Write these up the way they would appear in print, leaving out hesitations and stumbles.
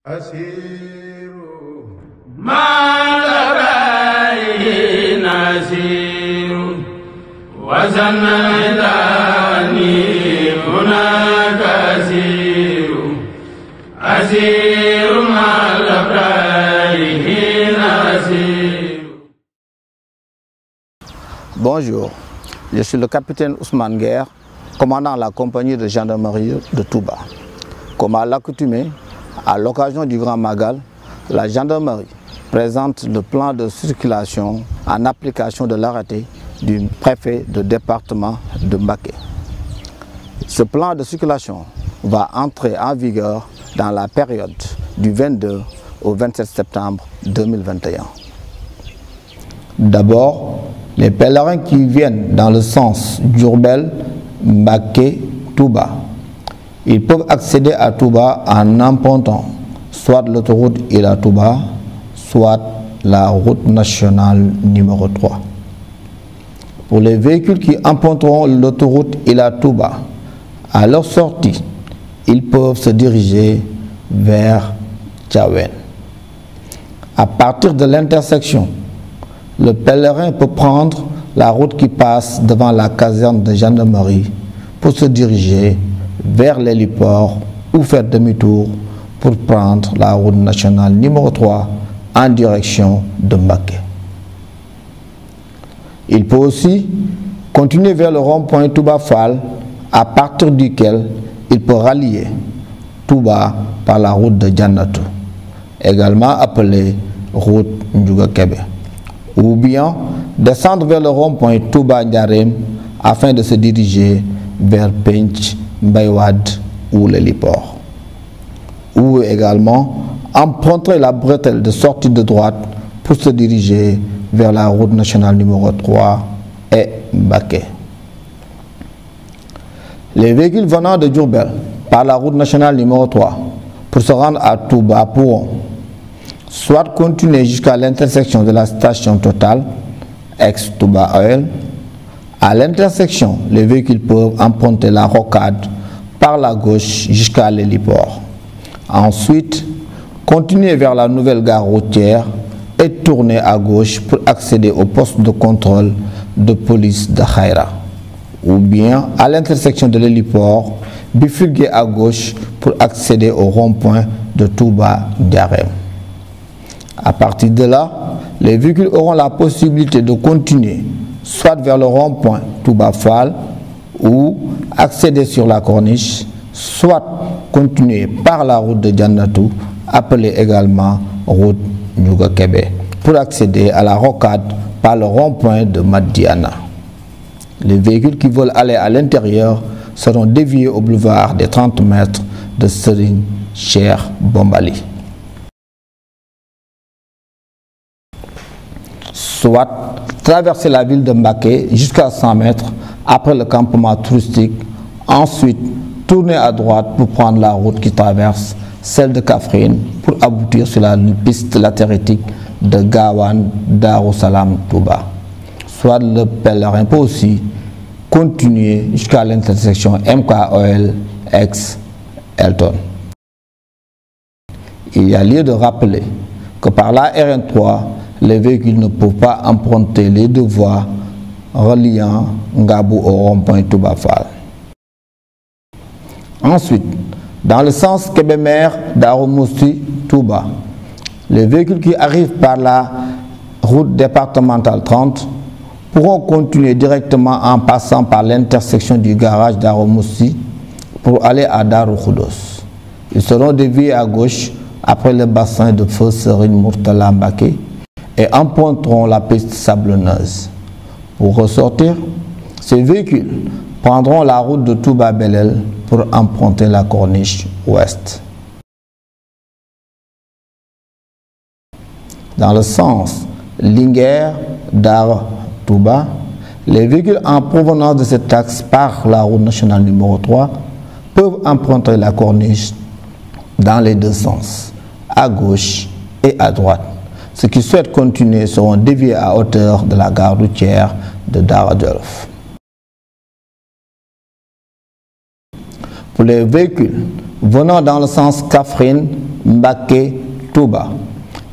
Asiru Malabai Nasiru Wazanaidani Munakasiru Asiru Malabai Nasiru. Bonjour, je suis le capitaine Ousmane Guerre, commandant la compagnie de gendarmerie de Touba. Comme à l'accoutumée, à l'occasion du Grand Magal, la gendarmerie présente le plan de circulation en application de l'arrêté du préfet de département de Mbacké. Ce plan de circulation va entrer en vigueur dans la période du 22 au 27 septembre 2021. D'abord, les pèlerins qui viennent dans le sens Diourbel-Mbacké-Touba, ils peuvent accéder à Touba en empruntant soit l'autoroute Ila Touba, soit la route nationale numéro 3. Pour les véhicules qui emprunteront l'autoroute Ila Touba, à leur sortie, ils peuvent se diriger vers Thiawen. À partir de l'intersection, le pèlerin peut prendre la route qui passe devant la caserne de gendarmerie pour se diriger vers l'héliport ou faire demi-tour pour prendre la route nationale numéro 3 en direction de Mbacké. Il peut aussi continuer vers le rond-point Touba Fall, à partir duquel il peut rallier Touba par la route de Jannatou, également appelée route Ndiouga Kébé, ou bien descendre vers le rond-point Touba Ndiarème afin de se diriger vers Pench, Mbaywad ou l'héliport. Ou également emprunter la bretelle de sortie de droite pour se diriger vers la route nationale numéro 3 et Mbacké. Les véhicules venant de Diourbel par la route nationale numéro 3 pour se rendre à Touba pourront soit continuer jusqu'à l'intersection de la station Total, ex-Touba Oil. À l'intersection, les véhicules peuvent emprunter la rocade par la gauche jusqu'à l'héliport. Ensuite, continuer vers la nouvelle gare routière et tourner à gauche pour accéder au poste de contrôle de police de Khaira. Ou bien, à l'intersection de l'héliport, bifurquer à gauche pour accéder au rond-point de Touba Ndiarème. À partir de là, les véhicules auront la possibilité de continuer soit vers le rond-point Touba Fall ou accéder sur la corniche, soit continuer par la route de Jannatou, appelée également route Ndiouga Kébé, pour accéder à la rocade par le rond-point de Madiana. Les véhicules qui veulent aller à l'intérieur seront déviés au boulevard des 30 mètres de Serigne Cheikh Bombali. Soit traverser la ville de Mbacké jusqu'à 100 mètres après le campement touristique, ensuite tourner à droite pour prendre la route qui traverse celle de Kaffrine pour aboutir sur la piste latéritique de Gawane Darou Salam Touba. Soit le pèlerin peut aussi continuer jusqu'à l'intersection MKOL ex Elton. Il y a lieu de rappeler que par la RN3, les véhicules ne peuvent pas emprunter les deux voies reliant Ngabou au rond-point Touba Fall. Ensuite, dans le sens Kébémer Darou Mousty Touba, les véhicules qui arrivent par la route départementale 30 pourront continuer directement en passant par l'intersection du garage Darou Mousty pour aller à Darou Khoudoss. Ils seront déviés à gauche après le bassin de feu Serigne Mourtala Mbacké et emprunteront la piste sablonneuse. Pour ressortir, ces véhicules prendront la route de Touba Belel pour emprunter la corniche ouest. Dans le sens Linguère Dar Touba, les véhicules en provenance de cet axe par la route nationale numéro 3 peuvent emprunter la corniche dans les deux sens, à gauche et à droite. Ceux qui souhaitent continuer seront déviés à hauteur de la gare routière de Daara Jolof. Pour les véhicules venant dans le sens Kaffrine, Mbacké, Touba.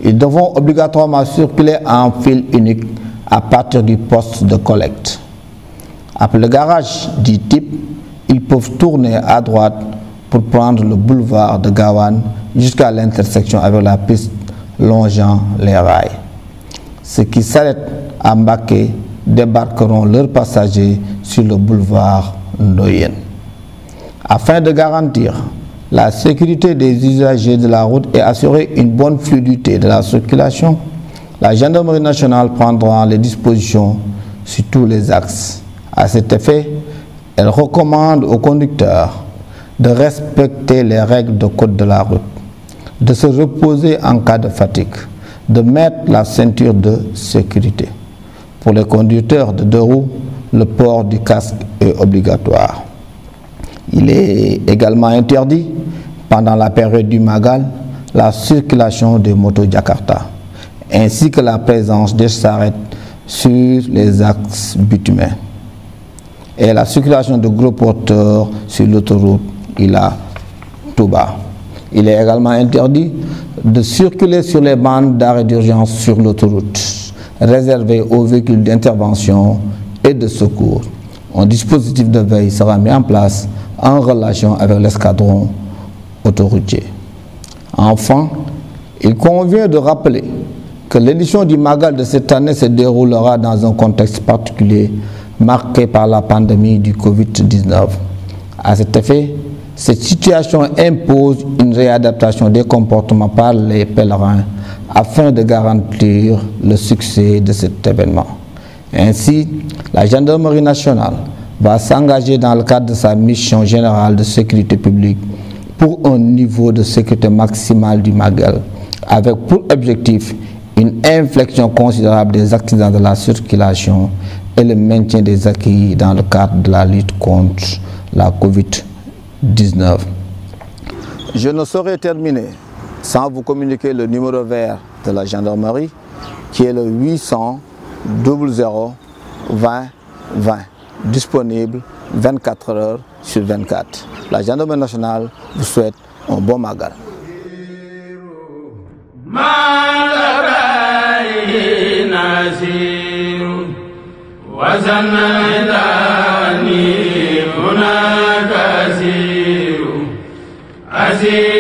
Ils devront obligatoirement circuler en file unique à partir du poste de collecte. Après le garage dit type, ils peuvent tourner à droite pour prendre le boulevard de Gawane jusqu'à l'intersection avec la piste longeant les rails. Ceux qui s'arrêtent à Mbacké débarqueront leurs passagers sur le boulevard Ndoyen. Afin de garantir la sécurité des usagers de la route et assurer une bonne fluidité de la circulation, la gendarmerie nationale prendra les dispositions sur tous les axes. À cet effet, elle recommande aux conducteurs de respecter les règles de code de la route, de se reposer en cas de fatigue, de mettre la ceinture de sécurité. Pour les conducteurs de deux roues, le port du casque est obligatoire. Il est également interdit, pendant la période du Magal, la circulation des motos Jakarta, ainsi que la présence des charrettes sur les axes bitumés et la circulation de gros porteurs sur l'autoroute Ila-Touba. Il est également interdit de circuler sur les bandes d'arrêt d'urgence sur l'autoroute, réservées aux véhicules d'intervention et de secours. Un dispositif de veille sera mis en place en relation avec l'escadron autoroutier. Enfin, il convient de rappeler que l'édition du Magal de cette année se déroulera dans un contexte particulier marqué par la pandémie du Covid-19. À cet effet, cette situation impose une réadaptation des comportements par les pèlerins afin de garantir le succès de cet événement. Ainsi, la gendarmerie nationale va s'engager dans le cadre de sa mission générale de sécurité publique pour un niveau de sécurité maximale du Magal, avec pour objectif une inflexion considérable des accidents de la circulation et le maintien des acquis dans le cadre de la lutte contre la Covid-19. Je ne saurais terminer sans vous communiquer le numéro vert de la gendarmerie qui est le 800 00 20 20, disponible 24 heures sur 24. La gendarmerie nationale vous souhaite un bon Magal. وزنني هناك أسير